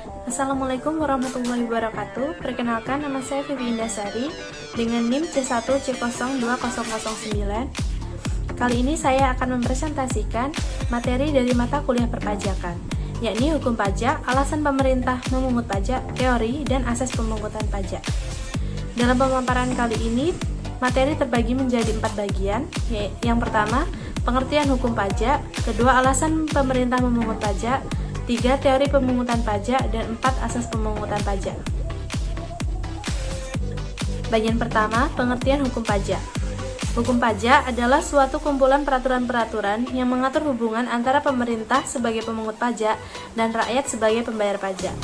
Assalamualaikum warahmatullahi wabarakatuh. Perkenalkan, nama saya Vivi Indasari dengan NIM C1C02009. Kali ini saya akan mempresentasikan materi dari mata kuliah perpajakan, yakni hukum pajak, alasan pemerintah memungut pajak, teori, dan asas pemungutan pajak. Dalam pemaparan kali ini, materi terbagi menjadi 4 bagian. Yang pertama, pengertian hukum pajak, kedua, alasan pemerintah memungut pajak, 3. Teori pemungutan pajak, dan 4. Asas pemungutan pajak. Bagian pertama, pengertian hukum pajak. Hukum pajak adalah suatu kumpulan peraturan-peraturan yang mengatur hubungan antara pemerintah sebagai pemungut pajak dan rakyat sebagai pembayar pajak.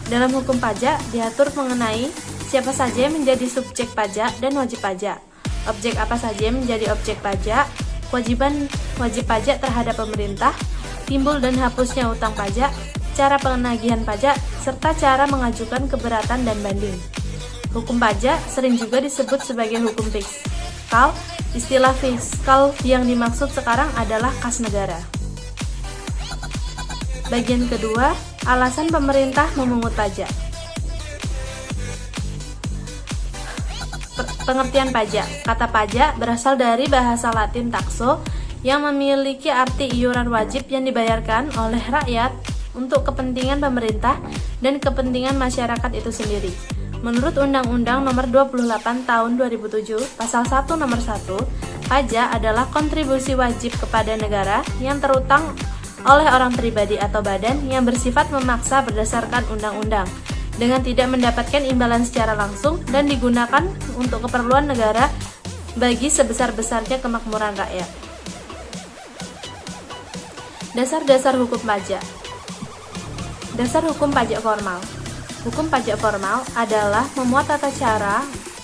Dalam hukum pajak diatur mengenai siapa saja yang menjadi subjek pajak dan wajib pajak, objek apa saja yang menjadi objek pajak, kewajiban wajib pajak terhadap pemerintah, timbul dan hapusnya utang pajak, cara penagihan pajak, serta cara mengajukan keberatan dan banding. Hukum pajak sering juga disebut sebagai hukum fiskal. Istilah fiskal yang dimaksud sekarang adalah kas negara. Bagian kedua, alasan pemerintah memungut pajak. Pengertian pajak. Kata pajak berasal dari bahasa Latin taxo, yang memiliki arti iuran wajib yang dibayarkan oleh rakyat untuk kepentingan pemerintah dan kepentingan masyarakat itu sendiri. Menurut Undang-Undang Nomor 28 Tahun 2007, Pasal 1 Nomor 1, pajak adalah kontribusi wajib kepada negara yang terutang oleh orang pribadi atau badan yang bersifat memaksa berdasarkan undang-undang, dengan tidak mendapatkan imbalan secara langsung dan digunakan untuk keperluan negara bagi sebesar-besarnya kemakmuran rakyat. Dasar-dasar hukum pajak. Dasar hukum pajak formal. Hukum pajak formal adalah memuat tata cara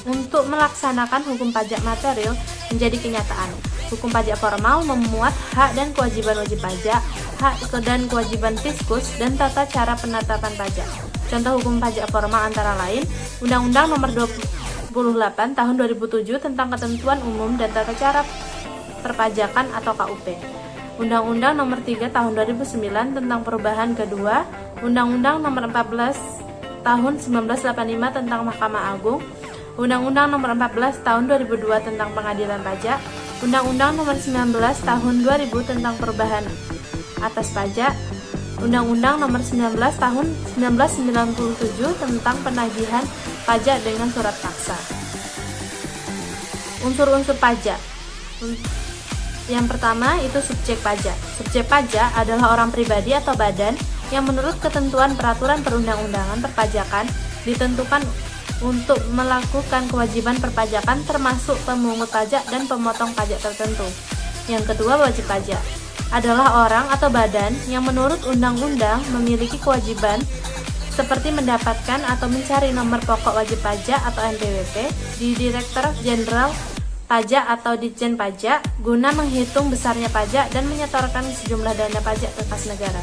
untuk melaksanakan hukum pajak material menjadi kenyataan. Hukum pajak formal memuat hak dan kewajiban wajib pajak, hak dan kewajiban fiskus, dan tata cara penetapan pajak. Contoh hukum pajak formal antara lain Undang-Undang Nomor 28 Tahun 2007 tentang Ketentuan Umum dan Tata Cara Perpajakan atau KUP. Undang-Undang Nomor 3 Tahun 2009 tentang Perubahan Kedua, Undang-Undang Nomor 14 Tahun 1985 tentang Mahkamah Agung, Undang-Undang Nomor 14 Tahun 2002 tentang Pengadilan Pajak, Undang-Undang Nomor 19 Tahun 2000 tentang Perubahan Atas Pajak, Undang-Undang Nomor 19 Tahun 1997 tentang Penagihan Pajak dengan Surat Paksa. Unsur-unsur pajak. Yang pertama itu subjek pajak. Subjek pajak adalah orang pribadi atau badan yang menurut ketentuan peraturan perundang-undangan perpajakan ditentukan untuk melakukan kewajiban perpajakan termasuk pemungut pajak dan pemotong pajak tertentu. Yang kedua, wajib pajak adalah orang atau badan yang menurut undang-undang memiliki kewajiban seperti mendapatkan atau mencari nomor pokok wajib pajak atau NPWP di Direktorat Jenderal Pajak atau Ditjen Pajak guna menghitung besarnya pajak dan menyetorkan sejumlah dana pajak ke kas negara.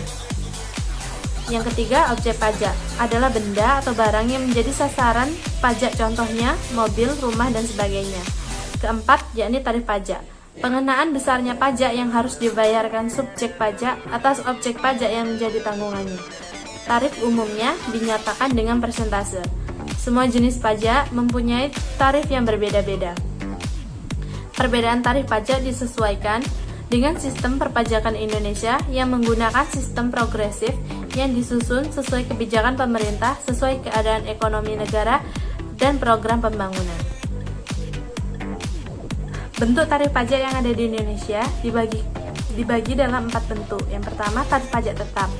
Yang ketiga, objek pajak adalah benda atau barang yang menjadi sasaran pajak, contohnya mobil, rumah, dan sebagainya. Keempat, yakni tarif pajak. Pengenaan besarnya pajak yang harus dibayarkan subjek pajak atas objek pajak yang menjadi tanggungannya. Tarif umumnya dinyatakan dengan persentase. Semua jenis pajak mempunyai tarif yang berbeda-beda. Perbedaan tarif pajak disesuaikan dengan sistem perpajakan Indonesia yang menggunakan sistem progresif yang disusun sesuai kebijakan pemerintah, sesuai keadaan ekonomi negara, dan program pembangunan. Bentuk tarif pajak yang ada di Indonesia dibagi dalam 4 bentuk. Yang pertama, tarif pajak tetap,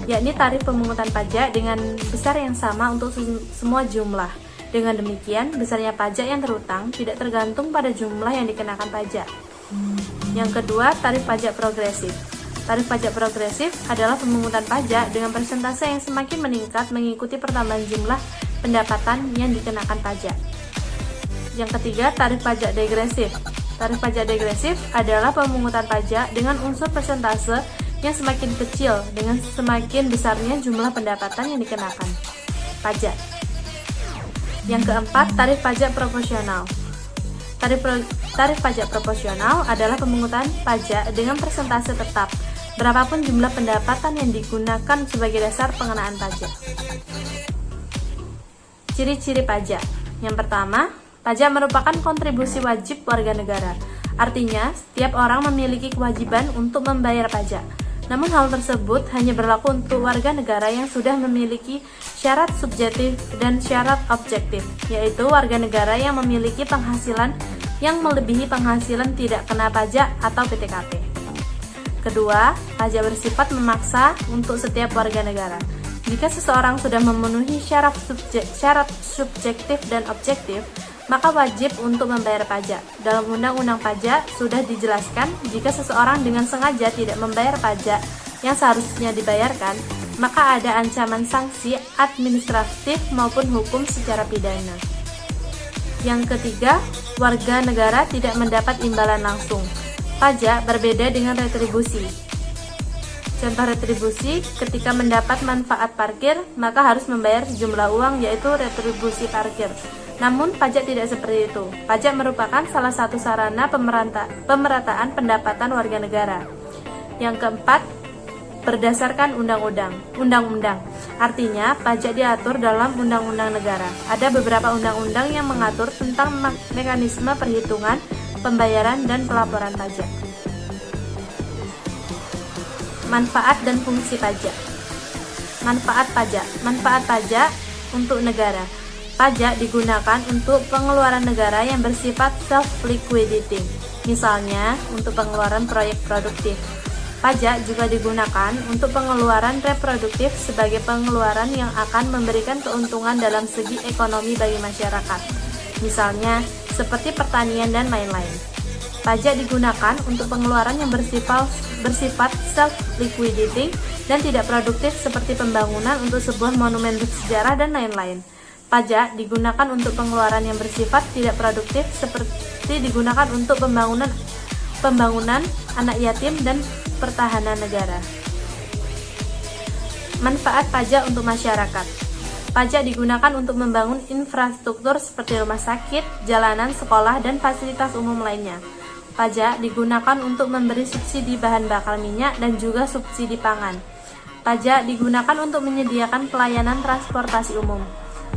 yakni tarif pemungutan pajak dengan besar yang sama untuk semua jumlah. Dengan demikian, besarnya pajak yang terutang tidak tergantung pada jumlah yang dikenakan pajak. Yang kedua, tarif pajak progresif. Tarif pajak progresif adalah pemungutan pajak dengan persentase yang semakin meningkat mengikuti pertambahan jumlah pendapatan yang dikenakan pajak. Yang ketiga, tarif pajak degresif. Tarif pajak degresif adalah pemungutan pajak dengan unsur persentase yang semakin kecil dengan semakin besarnya jumlah pendapatan yang dikenakan pajak. Yang keempat, tarif pajak proporsional. Tarif pajak proporsional adalah pemungutan pajak dengan persentase tetap berapapun jumlah pendapatan yang digunakan sebagai dasar pengenaan pajak. Ciri-ciri pajak. Yang pertama, pajak merupakan kontribusi wajib warga negara. Artinya, setiap orang memiliki kewajiban untuk membayar pajak. Namun hal tersebut hanya berlaku untuk warga negara yang sudah memiliki syarat subjektif dan syarat objektif, yaitu warga negara yang memiliki penghasilan yang melebihi penghasilan tidak kena pajak atau PTKP. Kedua, pajak bersifat memaksa untuk setiap warga negara. Jika seseorang sudah memenuhi syarat subjektif dan objektif, maka wajib untuk membayar pajak. Dalam Undang-Undang Pajak sudah dijelaskan jika seseorang dengan sengaja tidak membayar pajak yang seharusnya dibayarkan, maka ada ancaman sanksi administratif maupun hukum secara pidana. Yang ketiga, warga negara tidak mendapat imbalan langsung. Pajak berbeda dengan retribusi. Contoh retribusi, ketika mendapat manfaat parkir, maka harus membayar sejumlah uang, yaitu retribusi parkir. Namun, pajak tidak seperti itu. Pajak merupakan salah satu sarana pemerataan pendapatan warga negara. Yang keempat, berdasarkan undang-undang. Artinya, pajak diatur dalam undang-undang negara. Ada beberapa undang-undang yang mengatur tentang mekanisme perhitungan, pembayaran, dan pelaporan pajak. Manfaat dan fungsi pajak. Manfaat pajak untuk negara. Pajak digunakan untuk pengeluaran negara yang bersifat self-liquidating, misalnya untuk pengeluaran proyek produktif. Pajak juga digunakan untuk pengeluaran reproduktif sebagai pengeluaran yang akan memberikan keuntungan dalam segi ekonomi bagi masyarakat, misalnya seperti pertanian dan lain-lain. Pajak digunakan untuk pengeluaran yang bersifat self-liquidating dan tidak produktif seperti pembangunan untuk sebuah monumen bersejarah dan lain-lain. Pajak digunakan untuk pengeluaran yang bersifat tidak produktif seperti digunakan untuk pembangunan anak yatim dan pertahanan negara. Manfaat pajak untuk masyarakat. Pajak digunakan untuk membangun infrastruktur seperti rumah sakit, jalanan, sekolah, dan fasilitas umum lainnya. Pajak digunakan untuk memberi subsidi bahan bakar minyak dan juga subsidi pangan. Pajak digunakan untuk menyediakan pelayanan transportasi umum.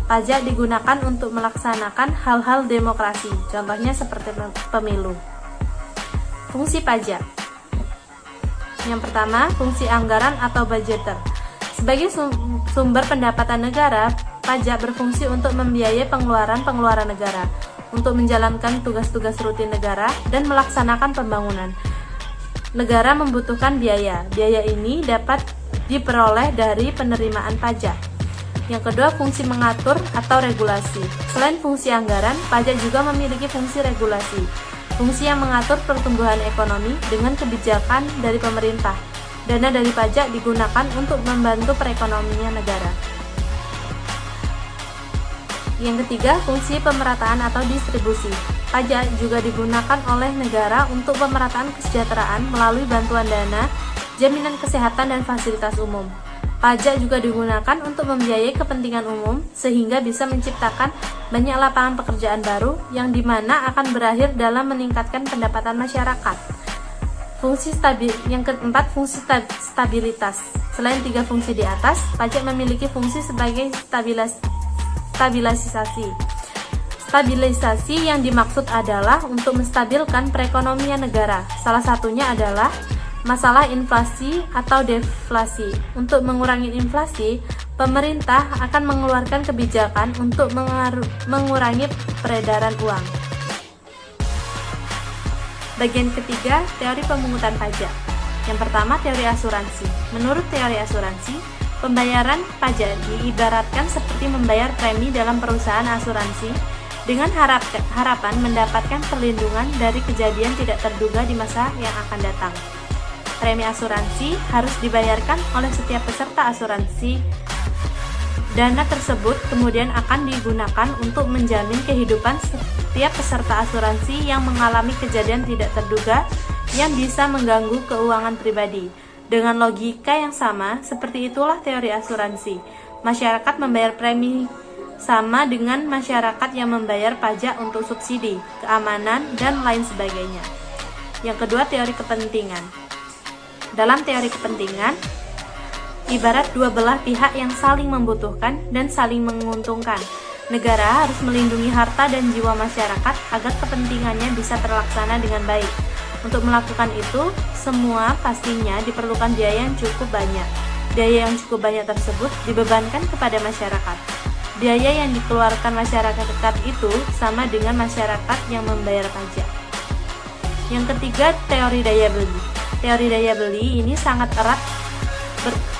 Pajak digunakan untuk melaksanakan hal-hal demokrasi, contohnya seperti pemilu. Fungsi pajak. Yang pertama, fungsi anggaran atau budgeter. Sebagai sumber pendapatan negara, pajak berfungsi untuk membiayai pengeluaran negara, untuk menjalankan tugas-tugas rutin negara, dan melaksanakan pembangunan. Negara membutuhkan biaya. Biaya ini dapat diperoleh dari penerimaan pajak. Yang kedua, fungsi mengatur atau regulasi. Selain fungsi anggaran, pajak juga memiliki fungsi regulasi. Fungsi yang mengatur pertumbuhan ekonomi dengan kebijakan dari pemerintah. Dana dari pajak digunakan untuk membantu perekonomian negara. Yang ketiga, fungsi pemerataan atau distribusi. Pajak juga digunakan oleh negara untuk pemerataan kesejahteraan melalui bantuan dana, jaminan kesehatan, dan fasilitas umum. Pajak juga digunakan untuk membiayai kepentingan umum sehingga bisa menciptakan banyak lapangan pekerjaan baru yang dimana akan berakhir dalam meningkatkan pendapatan masyarakat. Yang keempat, fungsi stabilitas. Selain tiga fungsi di atas, pajak memiliki fungsi sebagai stabilisasi. Stabilisasi yang dimaksud adalah untuk menstabilkan perekonomian negara. Salah satunya adalah masalah inflasi atau deflasi. Untuk mengurangi inflasi, pemerintah akan mengeluarkan kebijakan untuk mengurangi peredaran uang. Bagian ketiga, teori pemungutan pajak. Yang pertama, teori asuransi. Menurut teori asuransi, pembayaran pajak diibaratkan seperti membayar premi dalam perusahaan asuransi dengan harapan mendapatkan perlindungan dari kejadian tidak terduga di masa yang akan datang. Premi asuransi harus dibayarkan oleh setiap peserta asuransi. Dana tersebut kemudian akan digunakan untuk menjamin kehidupan setiap peserta asuransi yang mengalami kejadian tidak terduga yang bisa mengganggu keuangan pribadi. Dengan logika yang sama, seperti itulah teori asuransi. Masyarakat membayar premi sama dengan masyarakat yang membayar pajak untuk subsidi, keamanan, dan lain sebagainya. Yang kedua, teori kepentingan. Dalam teori kepentingan, ibarat dua belah pihak yang saling membutuhkan dan saling menguntungkan. Negara harus melindungi harta dan jiwa masyarakat agar kepentingannya bisa terlaksana dengan baik. Untuk melakukan itu, semua pastinya diperlukan biaya yang cukup banyak. Biaya yang cukup banyak tersebut dibebankan kepada masyarakat. Biaya yang dikeluarkan masyarakat itu sama dengan masyarakat yang membayar pajak. Yang ketiga, teori daya beli. Teori daya beli ini sangat erat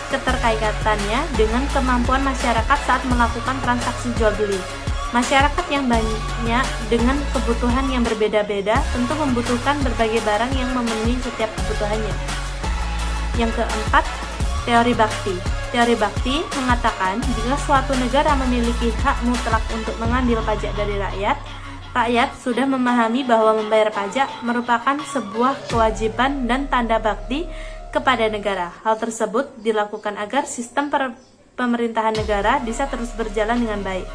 keterkaitannya dengan kemampuan masyarakat saat melakukan transaksi jual beli. Masyarakat yang banyak dengan kebutuhan yang berbeda-beda tentu membutuhkan berbagai barang yang memenuhi setiap kebutuhannya. Yang keempat, teori bakti. Teori bakti mengatakan jika suatu negara memiliki hak mutlak untuk mengambil pajak dari rakyat, rakyat sudah memahami bahwa membayar pajak merupakan sebuah kewajiban dan tanda bakti kepada negara. Hal tersebut dilakukan agar sistem pemerintahan negara bisa terus berjalan dengan baik.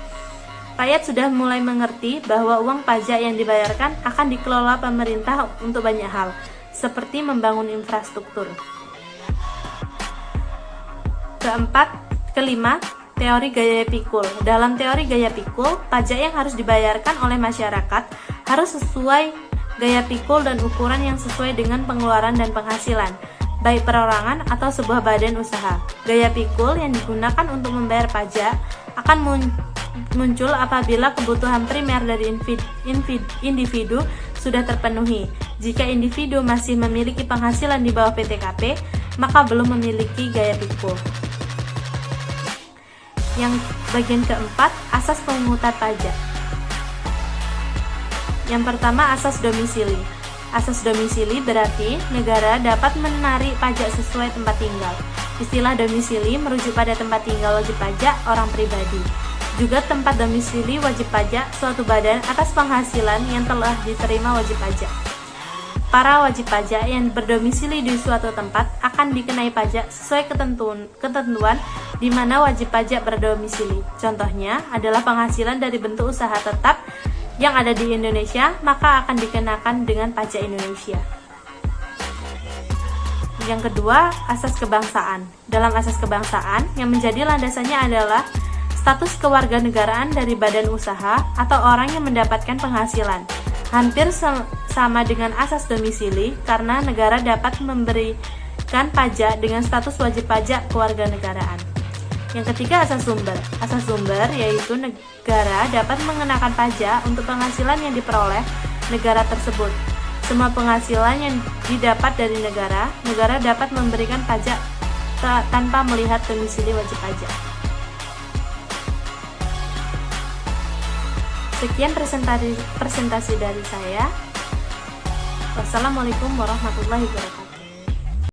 Rakyat sudah mulai mengerti bahwa uang pajak yang dibayarkan akan dikelola pemerintah untuk banyak hal, seperti membangun infrastruktur. Kelima, teori gaya pikul. Dalam teori gaya pikul, pajak yang harus dibayarkan oleh masyarakat harus sesuai gaya pikul dan ukuran yang sesuai dengan pengeluaran dan penghasilan, baik perorangan atau sebuah badan usaha. Gaya pikul yang digunakan untuk membayar pajak akan muncul apabila kebutuhan primer dari individu sudah terpenuhi. Jika individu masih memiliki penghasilan di bawah PTKP, maka belum memiliki gaya pikul. Yang bagian keempat, asas pemungutan pajak. Yang pertama, asas domisili. Asas domisili berarti negara dapat menarik pajak sesuai tempat tinggal. Istilah domisili merujuk pada tempat tinggal wajib pajak orang pribadi. Juga tempat domisili wajib pajak suatu badan atas penghasilan yang telah diterima wajib pajak. Para wajib pajak yang berdomisili di suatu tempat akan dikenai pajak sesuai ketentuan di mana wajib pajak berdomisili. Contohnya adalah penghasilan dari bentuk usaha tetap yang ada di Indonesia, maka akan dikenakan dengan pajak Indonesia. Yang kedua, asas kebangsaan. Dalam asas kebangsaan, yang menjadi landasannya adalah status kewarganegaraan dari badan usaha atau orang yang mendapatkan penghasilan. Hampir sama dengan asas domisili karena negara dapat memberikan pajak dengan status wajib pajak kewarganegaraan. Yang ketiga, asas sumber. Asas sumber yaitu negara dapat mengenakan pajak untuk penghasilan yang diperoleh negara tersebut. Semua penghasilan yang didapat dari negara dapat memberikan pajak tanpa melihat domisili wajib pajak. Sekian presentasi dari saya. Wassalamualaikum warahmatullahi wabarakatuh.